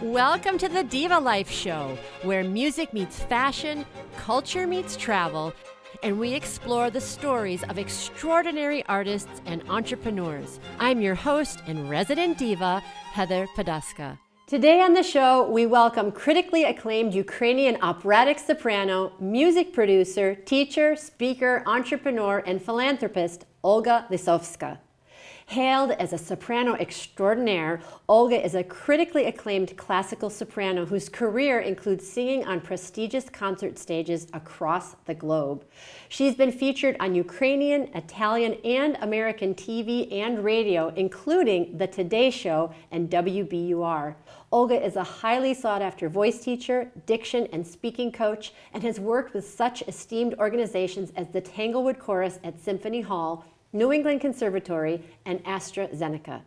Welcome to the Diva Life Show, where music meets fashion, culture meets travel, and we explore the stories of extraordinary artists and entrepreneurs. I'm your host and resident diva, Heather Poduska. Today on the show, we welcome critically acclaimed Ukrainian operatic soprano, music producer, teacher, speaker, entrepreneur, and philanthropist, Olga Lisovska. Hailed as a soprano extraordinaire, Olga is a critically acclaimed classical soprano whose career includes singing on prestigious concert stages across the globe. She's been featured on Ukrainian, Italian, and American TV and radio, including The Today Show and WBUR. Olga is a highly sought-after voice teacher, diction, and speaking coach, and has worked with such esteemed organizations as the Tanglewood Chorus at Symphony Hall, New England Conservatory, and AstraZeneca.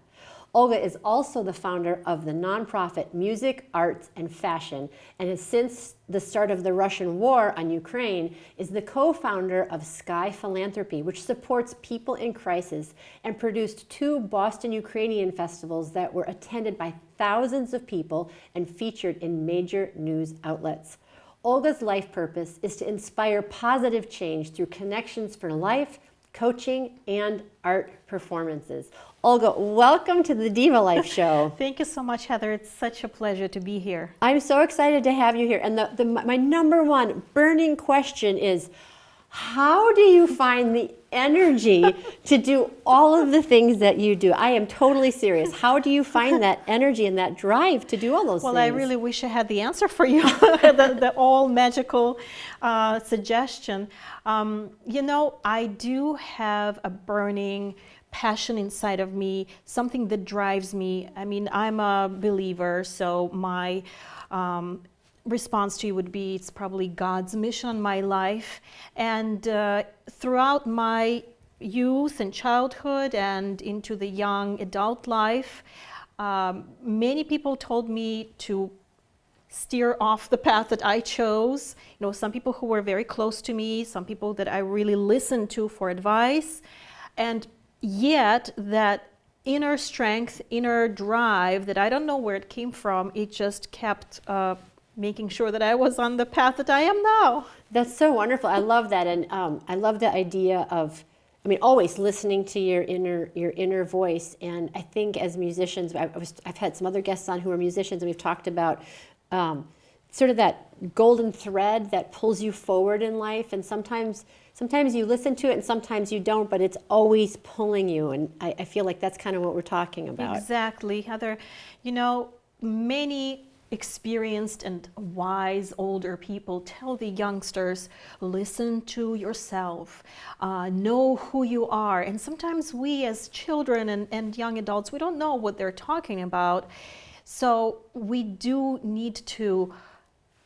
Olga is also the founder of the nonprofit Music, Arts, and Fashion, and has since the start of the Russian war on Ukraine is the co-founder of Sky Philanthropy, which supports people in crisis, and produced 2 Boston Ukrainian festivals that were attended by thousands of people and featured in major news outlets. Olga's life purpose is to inspire positive change through connections for life, coaching, and art performances. Olga, welcome to the Diva Life Show. Thank you so much, Heather. It's such a pleasure to be here. I'm so excited to have you here. And my number one burning question is, how do you find the energy to do all of the things that you do? I am totally serious. How do you find that energy and that drive to do all those things? Well, I really wish I had the answer for you, the all magical suggestion. I do have a burning passion inside of me, something that drives me. I mean, I'm a believer, so my response to you would be it's probably God's mission on my life. And throughout my youth and childhood and into the young adult life, many people told me to steer off the path that I chose. Some people who were very close to me, some people that I really listened to for advice, and yet that inner strength, inner drive that I don't know where it came from, it just kept making sure that I was on the path that I am now. That's so wonderful. I love that, and I love the idea of, always listening to your inner voice. And I think as musicians, I've had some other guests on who are musicians, and we've talked about sort of that golden thread that pulls you forward in life. And sometimes you listen to it, and sometimes you don't, but it's always pulling you. And I feel like that's kind of what we're talking about. Exactly, Heather. Many experienced and wise older people tell the youngsters, listen to yourself, know who you are. And sometimes we as children and young adults, we don't know what they're talking about. So we do need to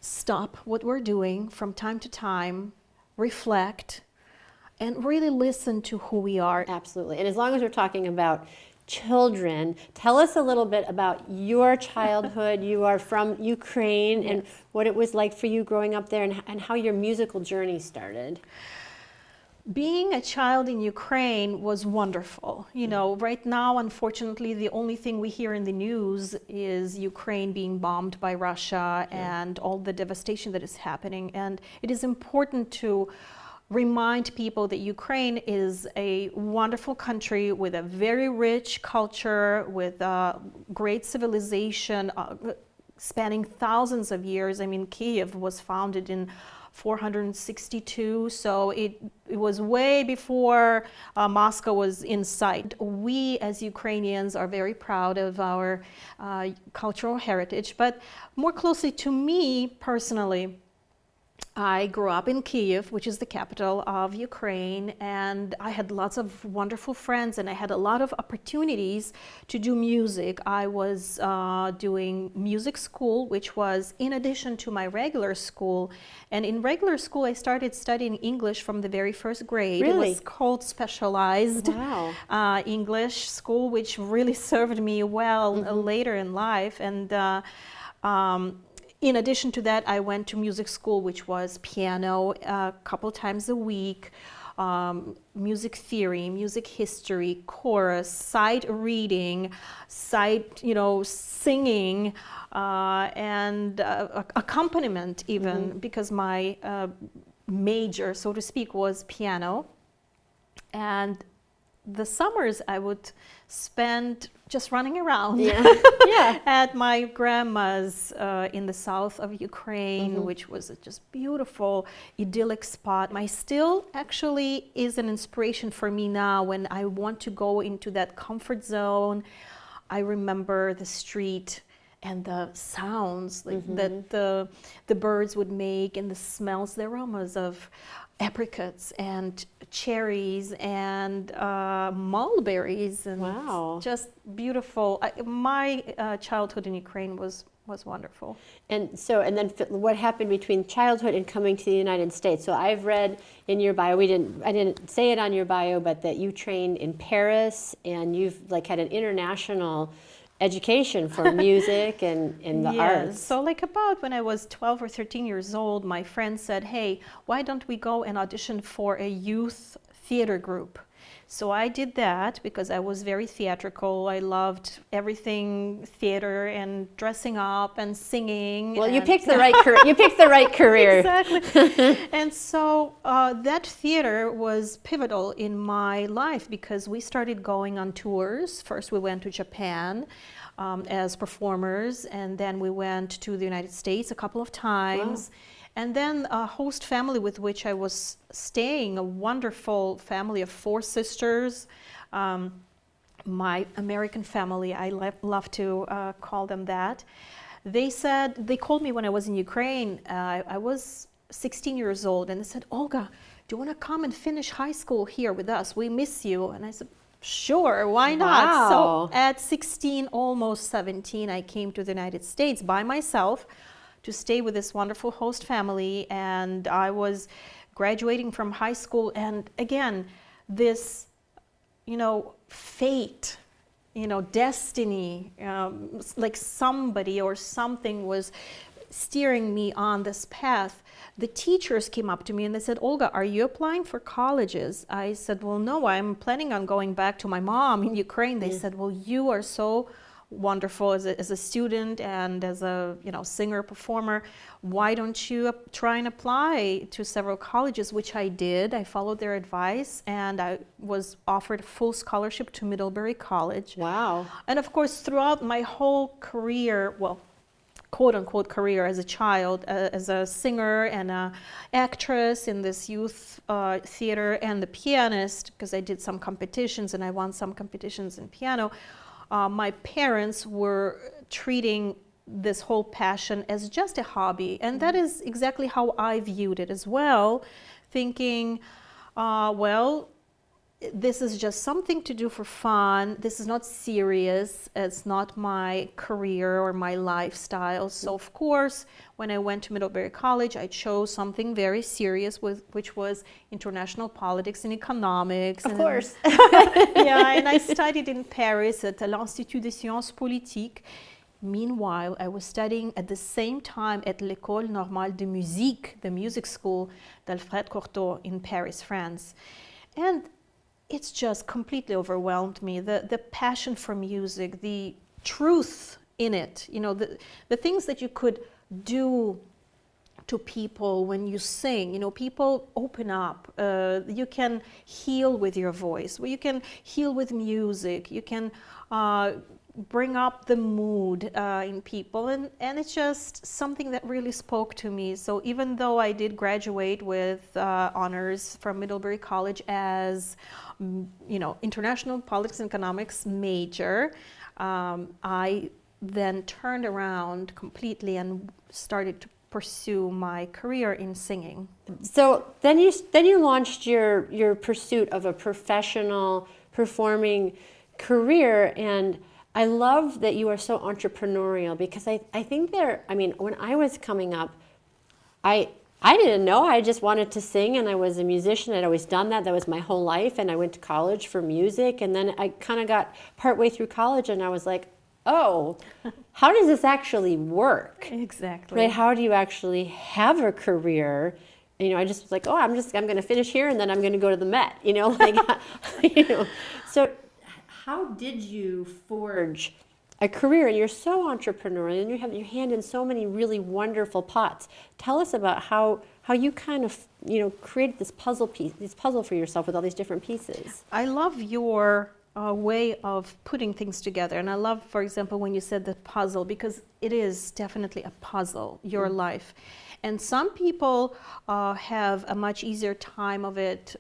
stop what we're doing from time to time, reflect, and really listen to who we are. Absolutely. And as long as we're talking about children, tell us a little bit about your childhood. You are from Ukraine. Yes. And what it was like for you growing up there, and how your musical journey started. Being a child in Ukraine was wonderful. Right now, unfortunately, the only thing we hear in the news is Ukraine being bombed by Russia and all the devastation that is happening. And it is important to remind people that Ukraine is a wonderful country with a very rich culture, with great civilization spanning thousands of years. Kyiv was founded in 462, so it was way before Moscow was in sight. We as Ukrainians are very proud of our cultural heritage, but more closely to me personally, I grew up in Kyiv, which is the capital of Ukraine, and I had lots of wonderful friends, and I had a lot of opportunities to do music. I was doing music school, which was in addition to my regular school. And in regular school, I started studying English from the very first grade. Really? It was called specialized English school, which really served me well later in life. And in addition to that, I went to music school, which was piano a couple times a week. music theory, music history, chorus, sight reading, sight, singing, and accompaniment even, because my major, so to speak, was piano. And the summers I would spend just running around at my grandma's in the south of Ukraine, which was a just beautiful, idyllic spot. My still actually is an inspiration for me now when I want to go into that comfort zone. I remember the street and the sounds that the birds would make, and the smells, the aromas of apricots and cherries and mulberries, and just beautiful. My childhood in Ukraine was wonderful. And then what happened between childhood and coming to the United States? So I've read in your bio, I didn't say it on your bio, but that you trained in Paris, and you've had an international education for music and the arts. So about when I was 12 or 13 years old, my friend said, hey, why don't we go and audition for a youth theater group? So I did that because I was very theatrical. I loved everything theater and dressing up and singing. Well, you picked the right career. You picked the right career. Exactly. And so that theater was pivotal in my life because we started going on tours. First, we went to Japan as performers, and then we went to the United States a couple of times. Wow. And then a host family with which I was staying, a wonderful family of 4 sisters, my American family, I love to call them that. They called me when I was in Ukraine. I was 16 years old, and they said, Olga, do you want to come and finish high school here with us? We miss you. And I said, sure, why not? Wow. So at 16, almost 17, I came to the United States by myself to stay with this wonderful host family, and I was graduating from high school, and again, this, fate, destiny, like somebody or something was steering me on this path. The teachers came up to me and they said, Olga, are you applying for colleges? I said, well, no, I'm planning on going back to my mom in Ukraine. They said, well, you are so wonderful as a student and as a singer performer, why don't you try and apply to several colleges, which I did. I followed their advice, and I was offered a full scholarship to Middlebury College. Wow. And of course, throughout my whole career, well, quote-unquote career as a child, as a singer and an actress in this youth theater, and the pianist, because I did some competitions and I won some competitions in piano, my parents were treating this whole passion as just a hobby. And that is exactly how I viewed it as well, thinking, well, this is just something to do for fun. This is not serious. It's not my career or my lifestyle. So of course, when I went to Middlebury College, I chose something very serious, which was international politics and economics. Of course. Yeah, and I studied in Paris at l'Institut des Sciences Politiques. Meanwhile, I was studying at the same time at l'École Normale de Musique, the music school d'Alfred Cortot in Paris, France. And it's just completely overwhelmed me. The passion for music, the truth in it, the things that you could do to people when you sing. People open up. You can heal with your voice. You can heal with music. You can bring up the mood in people, and it's just something that really spoke to me. So even though I did graduate with honors from Middlebury College as international politics and economics major, I then turned around completely and started to pursue my career in singing. So then you launched your pursuit of a professional performing career, and I love that you are so entrepreneurial, because I think when I was coming up, I didn't know. I just wanted to sing, and I was a musician. I'd always done that. That was my whole life, and I went to college for music, and then I kind of got partway through college, and I was like, oh, how does this actually work? Exactly. Right? How do you actually have a career I just was like, oh, I'm going to finish here and then I'm going to go to the Met, like, So how did you forge a career? And you're so entrepreneurial and you have your hand in so many really wonderful pots. Tell us about how you kind of, created this puzzle for yourself with all these different pieces. I love your way of putting things together. And I love, for example, when you said the puzzle, because it is definitely a puzzle, your life. And some people have a much easier time of it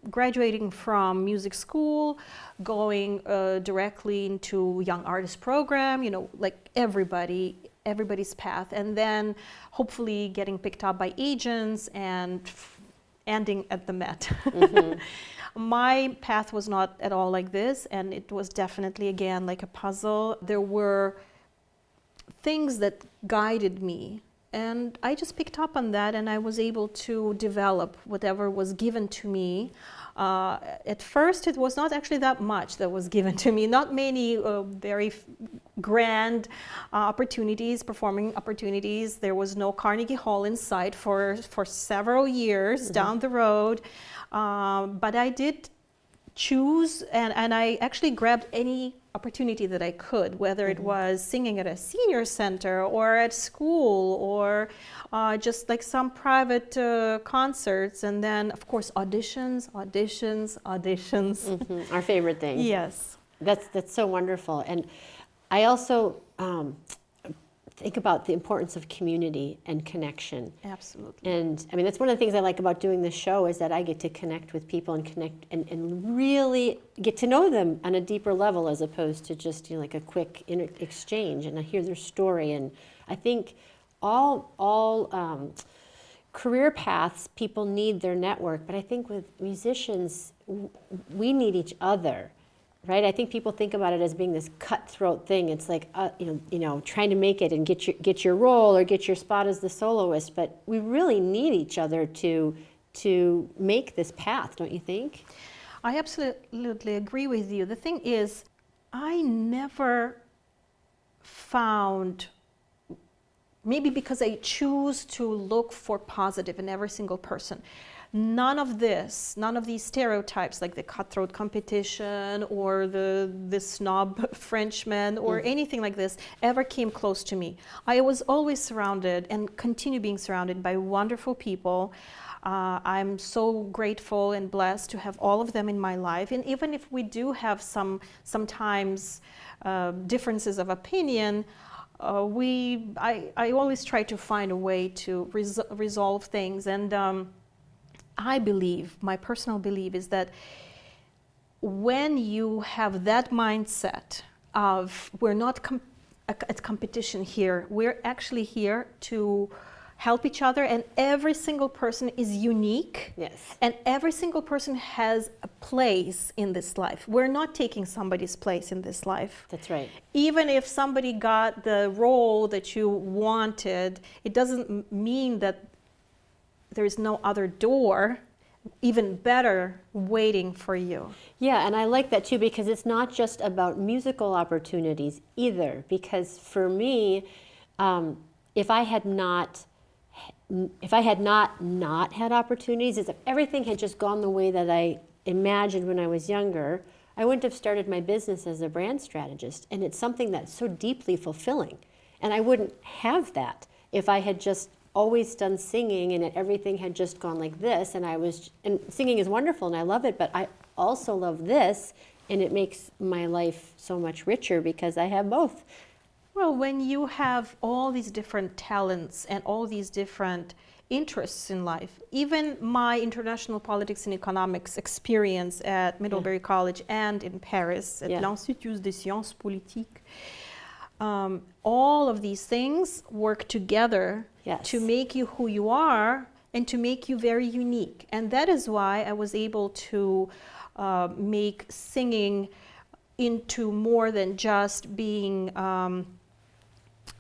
graduating from music school, going directly into young artist program, like everybody's path, and then hopefully getting picked up by agents and ending at the Met. Mm-hmm. My path was not at all like this, and it was definitely, again, like a puzzle. There were things that guided me, and I just picked up on that, and I was able to develop whatever was given to me. At first, it was not actually that much that was given to me, not many very grand opportunities, performing opportunities. There was no Carnegie Hall in sight for several years down the road. But I did choose, and I actually grabbed any opportunity that I could, whether it was singing at a senior center or at school or just like some private concerts, and then of course auditions. Our favorite thing. Yes. That's so wonderful. And I also think about the importance of community and connection. Absolutely. And I mean, that's one of the things I like about doing this show, is that I get to connect with people and really get to know them on a deeper level, as opposed to just like a quick exchange, and I hear their story. And I think all career paths, people need their network, but I think with musicians, we need each other. Right, I think people think about it as being this cutthroat thing. It's like trying to make it and get your role or get your spot as the soloist. But we really need each other to make this path, don't you think? I absolutely agree with you. The thing is, I never found, maybe because I choose to look for positive in every single person, none of these stereotypes, like the cutthroat competition or the snob Frenchman or anything like this, ever came close to me. I was always surrounded and continue being surrounded by wonderful people. I'm so grateful and blessed to have all of them in my life. And even if we do have sometimes differences of opinion, I always try to find a way to resolve things. And I believe, my personal belief is that when you have that mindset of we're not at competition here, we're actually here to help each other, and every single person is unique. Yes. And every single person has a place in this life. We're not taking somebody's place in this life. That's right. Even if somebody got the role that you wanted, it doesn't mean that there's no other door, even better, waiting for you. Yeah, and I like that too, because it's not just about musical opportunities either. Because for me, if I had not had opportunities, if everything had just gone the way that I imagined when I was younger, I wouldn't have started my business as a brand strategist. And it's something that's so deeply fulfilling. And I wouldn't have that if I had just always done singing and everything had just gone like this. And singing is wonderful and I love it, but I also love this, and it makes my life so much richer because I have both. Well, when you have all these different talents and all these different interests in life, even my international politics and economics experience at Middlebury College and in Paris at l'Institut des Sciences Politiques, all of these things work together to make you who you are and to make you very unique. And that is why I was able to make singing into more than just being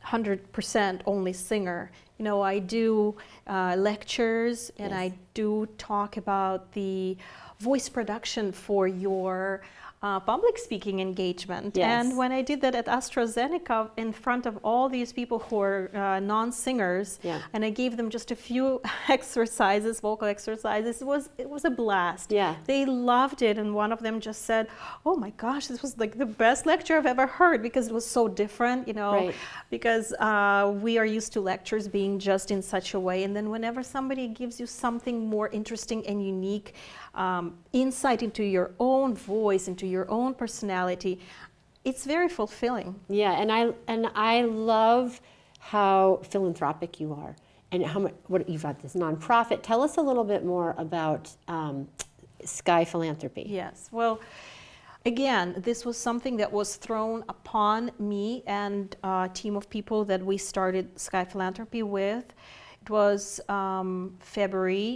100% only singer. You know, I do lectures and I do talk about the voice production for your public speaking engagement. Yes. And when I did that at AstraZeneca in front of all these people who are non-singers, Yeah. and I gave them just a few exercises, vocal exercises, it was a blast. Yeah. They loved it, and one of them just said, "Oh my gosh, this was like the best lecture I've ever heard," because it was so different, you know, Right. because we are used to lectures being just in such a way, and then whenever somebody gives you something more interesting and unique, insight into your own voice, into your own personality, it's very fulfilling. Yeah, and I love how philanthropic you are, and how much what you've got this nonprofit. Tell us a little bit more about Sky Philanthropy. Yes, well, again, this was something that was thrown upon me and a team of people that we started Sky Philanthropy with. It was February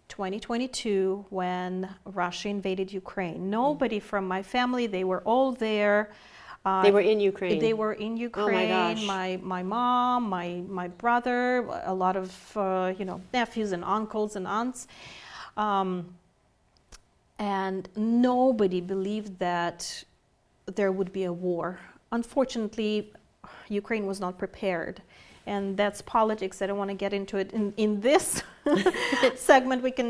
2022 when Russia invaded Ukraine. Nobody from my family, they were all there. They were in Ukraine. They were in Ukraine. Oh my gosh. My mom, my brother, a lot of nephews and uncles and aunts, and nobody believed that there would be a war. Unfortunately, Ukraine was not prepared. And that's politics. I don't want to get into it in this segment. We can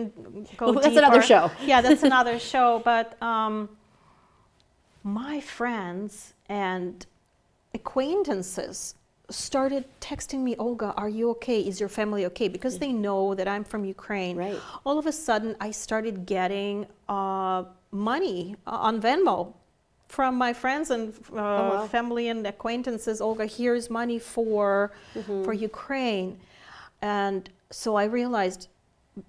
go That's deeper. another show. Yeah, that's another show. But my friends and acquaintances started texting me, "Olga, are you okay? Is your family okay?" Because they know that I'm from Ukraine. Right. All of a sudden, I started getting money on Venmo from my friends and wow. family and acquaintances. "Olga, here's money for Ukraine." And so I realized,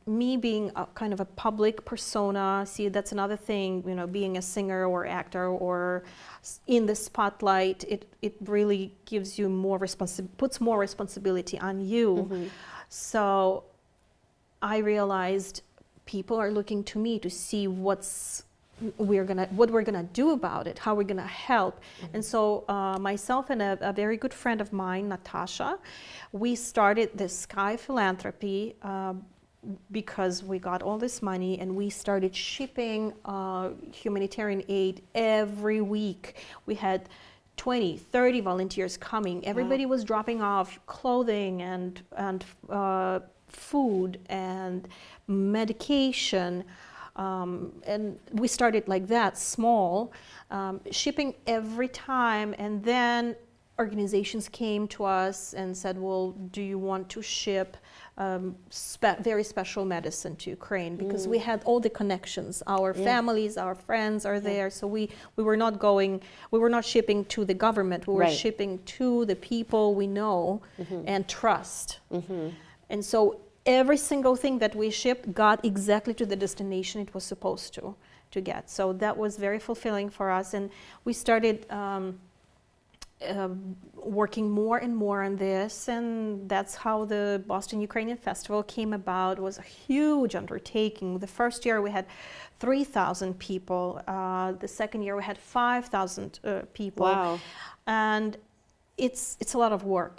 me being a kind of a public persona, see, that's another thing, you know, being a singer or actor or in the spotlight, it really gives you more puts more responsibility on you. So I realized people are looking to me to see what we're gonna do about it, how we're gonna help. And so myself and a very good friend of mine, Natasha, we started this Sky Philanthropy because we got all this money, and we started shipping humanitarian aid every week. We had 20, 30 volunteers coming. Everybody was dropping off clothing and food and medication. And we started like that, small, shipping every time. And then organizations came to us and said, "Well, do you want to ship very special medicine to Ukraine?" Because we had all the connections. Our families, our friends are there. So we were not shipping to the government. We were shipping to the people we know and trust. And so every single thing that we shipped got exactly to the destination it was supposed to get. So that was very fulfilling for us. And we started working more and more on this, and that's how the Boston Ukrainian Festival came about. It was a huge undertaking. The first year we had 3,000 people. The second year we had 5,000 people. Wow. And it's a lot of work,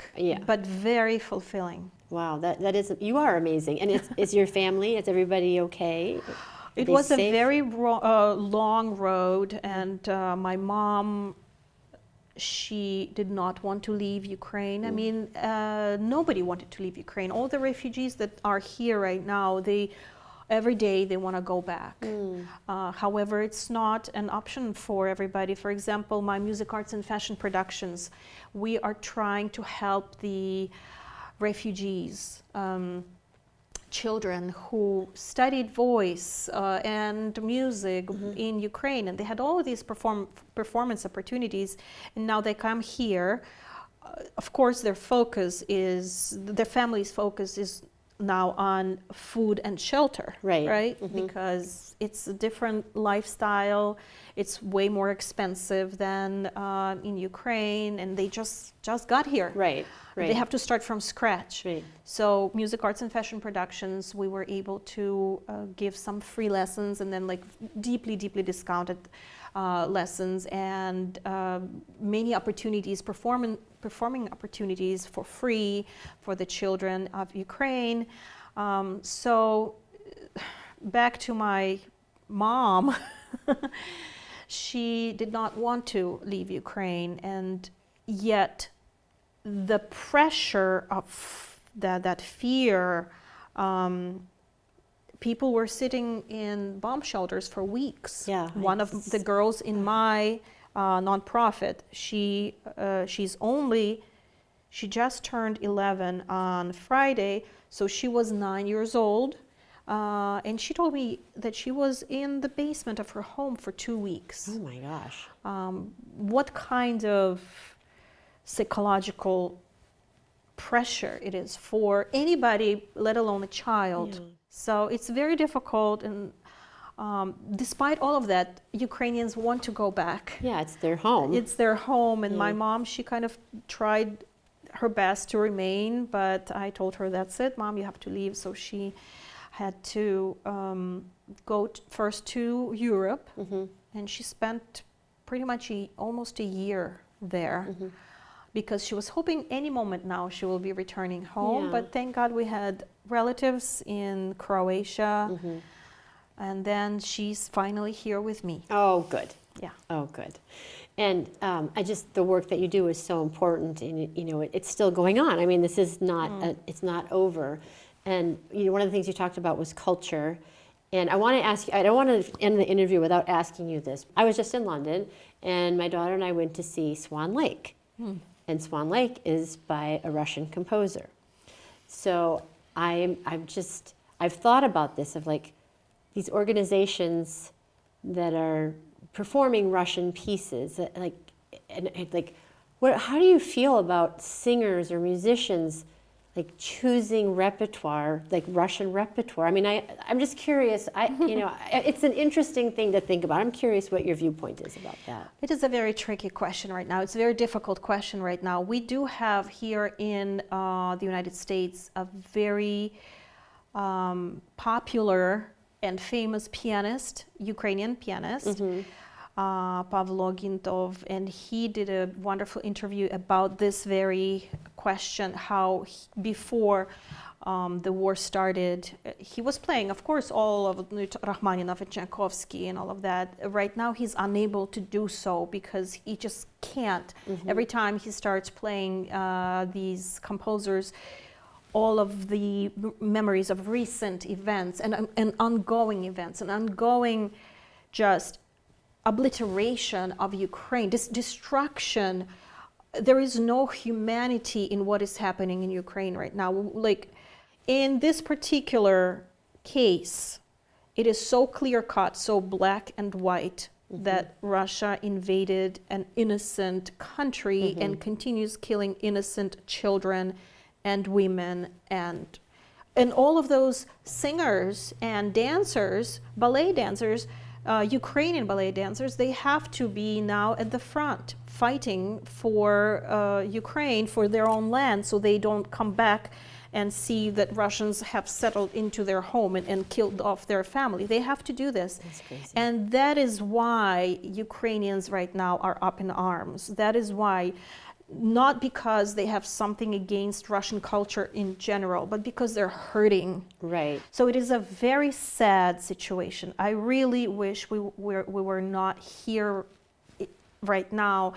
but very fulfilling. Wow, that is, you are amazing. And is your family, is everybody okay? It was a very long road, and my mom, she did not want to leave Ukraine. I mean, nobody wanted to leave Ukraine. All the refugees that are here right now, every day they want to go back. However, it's not an option for everybody. For example, my music, arts, and fashion productions, we are trying to help the refugees, children who studied voice and music in Ukraine, and they had all of these performance opportunities, and now they come here. Of course, their family's focus is now on food and shelter, right? Because it's a different lifestyle. It's way more expensive than in Ukraine, and they just got here. Right. They have to start from scratch. So music, arts, and fashion productions, we were able to give some free lessons, and then like deeply discounted lessons, and many opportunities, performing opportunities for free for the children of Ukraine. So back to my mom. She did not want to leave Ukraine, and yet the pressure of that fear, people were sitting in bomb shelters for weeks. Yeah, One of the girls in my nonprofit, she just turned 11 on Friday, so she was 9 years old, and she told me that she was in the basement of her home for 2 weeks. Oh my gosh. What kind of psychological pressure it is for anybody, let alone a child. Yeah. So it's very difficult, and despite all of that, Ukrainians want to go back. Yeah, it's their home. It's their home, and Yeah. my mom, she kind of tried her best to remain, but I told her, that's it, Mom, you have to leave. So she had to go first to Europe, and she spent pretty much almost a year there. Because she was hoping any moment now she will be returning home. Yeah. But thank God we had relatives in Croatia. And then she's finally here with me. Oh, good. Yeah. Oh, good. And the work that you do is so important, and it's still going on. I mean, this is not, it's not over. And one of the things you talked about was culture. And I want to ask you, I don't want to end the interview without asking you this. I was just in London, and my daughter and I went to see Swan Lake. And Swan Lake is by a Russian composer. So I've thought about this, of like these organizations that are performing Russian pieces, how do you feel about singers or musicians like choosing repertoire, like Russian repertoire? I mean, I'm just curious. It's an interesting thing to think about. I'm curious what your viewpoint is about that. It is a very tricky question right now. It's a very difficult question right now. We do have here in the United States a very popular and famous pianist, Ukrainian pianist, Pavlo Gintov, and he did a wonderful interview about this very question, how before the war started, he was playing, of course, all of Rachmaninoff and Tchaikovsky and all of that. Right now he's unable to do so because he just can't. Every time he starts playing these composers, all of the memories of recent events and ongoing events and ongoing just obliteration of Ukraine, this destruction. There is no humanity in what is happening in Ukraine right now. Like in this particular case, it is so clear-cut, so black and white that Russia invaded an innocent country and continues killing innocent children and women and all of those singers and dancers, ballet dancers, Ukrainian ballet dancers, they have to be now at the front fighting for Ukraine, for their own land, so they don't come back and see that Russians have settled into their home and killed off their family. They have to do this. That's crazy. And that is why Ukrainians right now are up in arms. That is why, not because they have something against Russian culture in general, but because they're hurting. Right. So it is a very sad situation. I really wish we were not here right now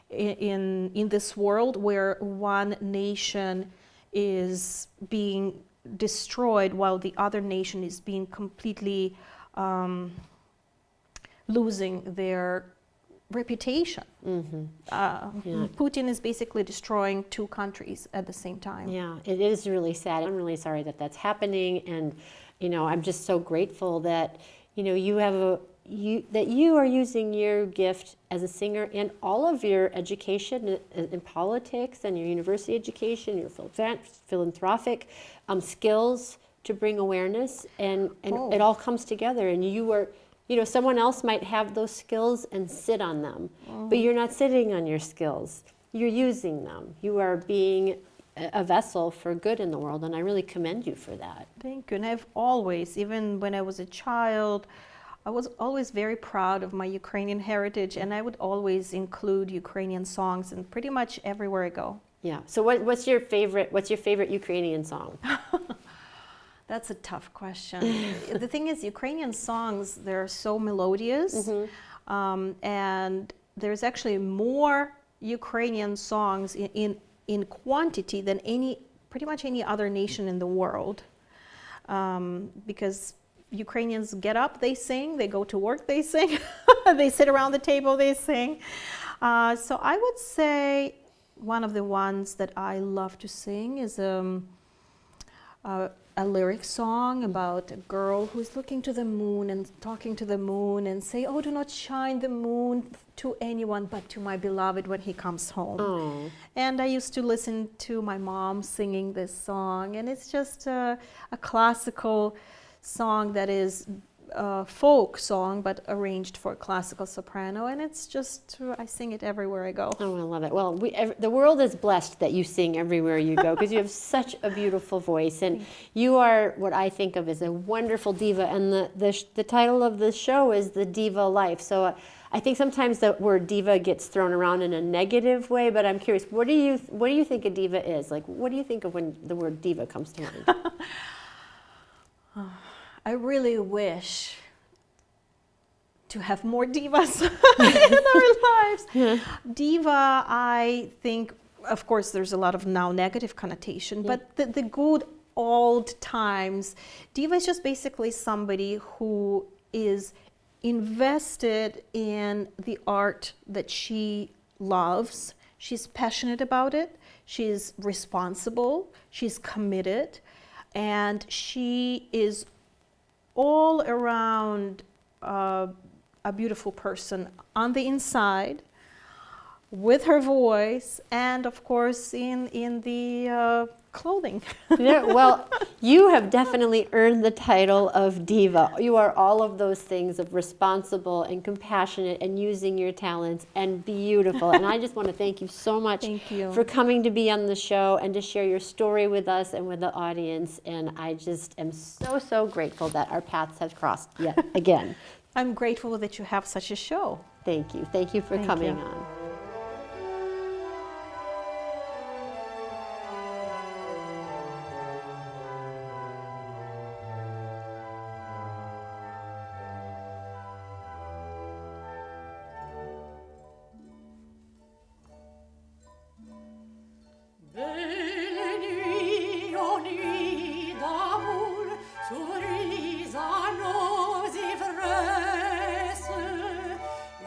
in this world where one nation is being destroyed while the other nation is being completely losing their reputation. Putin is basically destroying two countries at the same time. Yeah, it is really sad. I'm really sorry that that's happening, and I'm just so grateful that you are using your gift as a singer and all of your education in politics and your university education, your philanthropic skills to bring awareness, and it all comes together. And you are. Someone else might have those skills and sit on them, but you're not sitting on your skills. You're using them. You are being a vessel for good in the world, and I really commend you for that. Thank you. And I've always, even when I was a child, I was always very proud of my Ukrainian heritage, and I would always include Ukrainian songs in pretty much everywhere I go. Yeah. So what's your favorite Ukrainian song? That's a tough question. The thing is, Ukrainian songs, they're so melodious. And there's actually more Ukrainian songs in quantity than pretty much any other nation in the world. Because Ukrainians get up, they sing, they go to work, they sing, they sit around the table, they sing. So I would say one of the ones that I love to sing is a lyric song about a girl who's looking to the moon and talking to the moon and say, "Oh, do not shine the moon to anyone but to my beloved when he comes home." Oh. And I used to listen to my mom singing this song, and it's just a classical song that is a folk song but arranged for classical soprano, and it's just, I sing it everywhere I go. Oh, I love it. Well, the world is blessed that you sing everywhere you go because you have such a beautiful voice, and you are what I think of as a wonderful diva, and the title of the show is The Diva Life. So I think sometimes the word diva gets thrown around in a negative way, but I'm curious, what do you think a diva is? Like, what do you think of when the word diva comes to mind? I really wish to have more divas in our lives. Yeah. Diva, I think, of course, there's a lot of now negative connotation, but the good old times, diva is just basically somebody who is invested in the art that she loves. She's passionate about it. She's responsible. She's committed. And she is all around a beautiful person on the inside, with her voice, and of course in the clothing. Yeah, well, you have definitely earned the title of diva. You are all of those things of responsible and compassionate and using your talents and beautiful. And I just want to thank you so much for coming to be on the show and to share your story with us and with the audience. And I just am so, so grateful that our paths have crossed yet again. I'm grateful that you have such a show. Thank you. Thank you for coming on.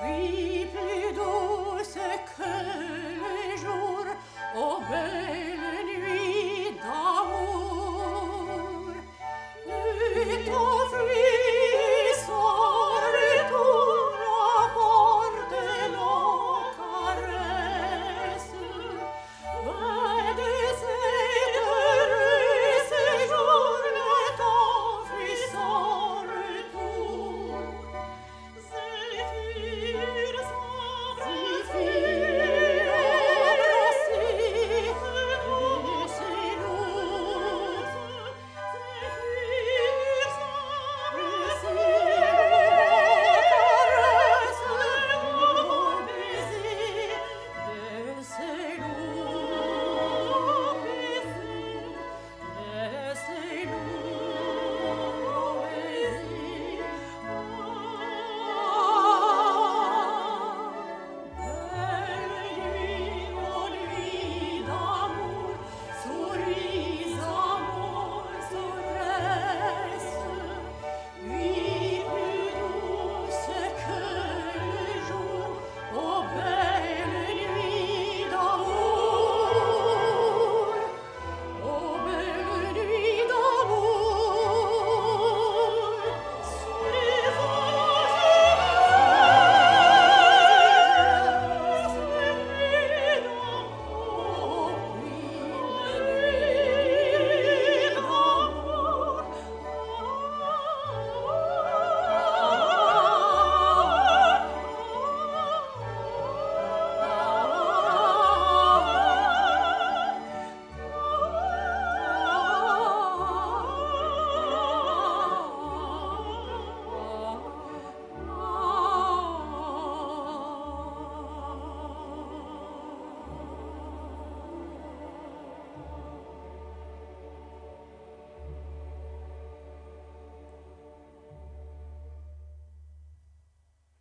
Oui, plus douce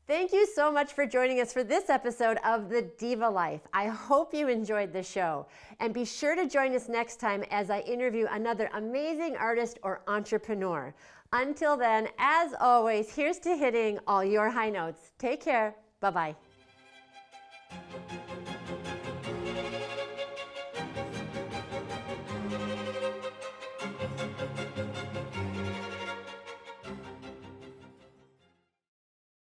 Thank you so much for joining us for this episode of The Diva Life. I hope you enjoyed the show. And be sure to join us next time as I interview another amazing artist or entrepreneur. Until then, as always, here's to hitting all your high notes. Take care. Bye-bye.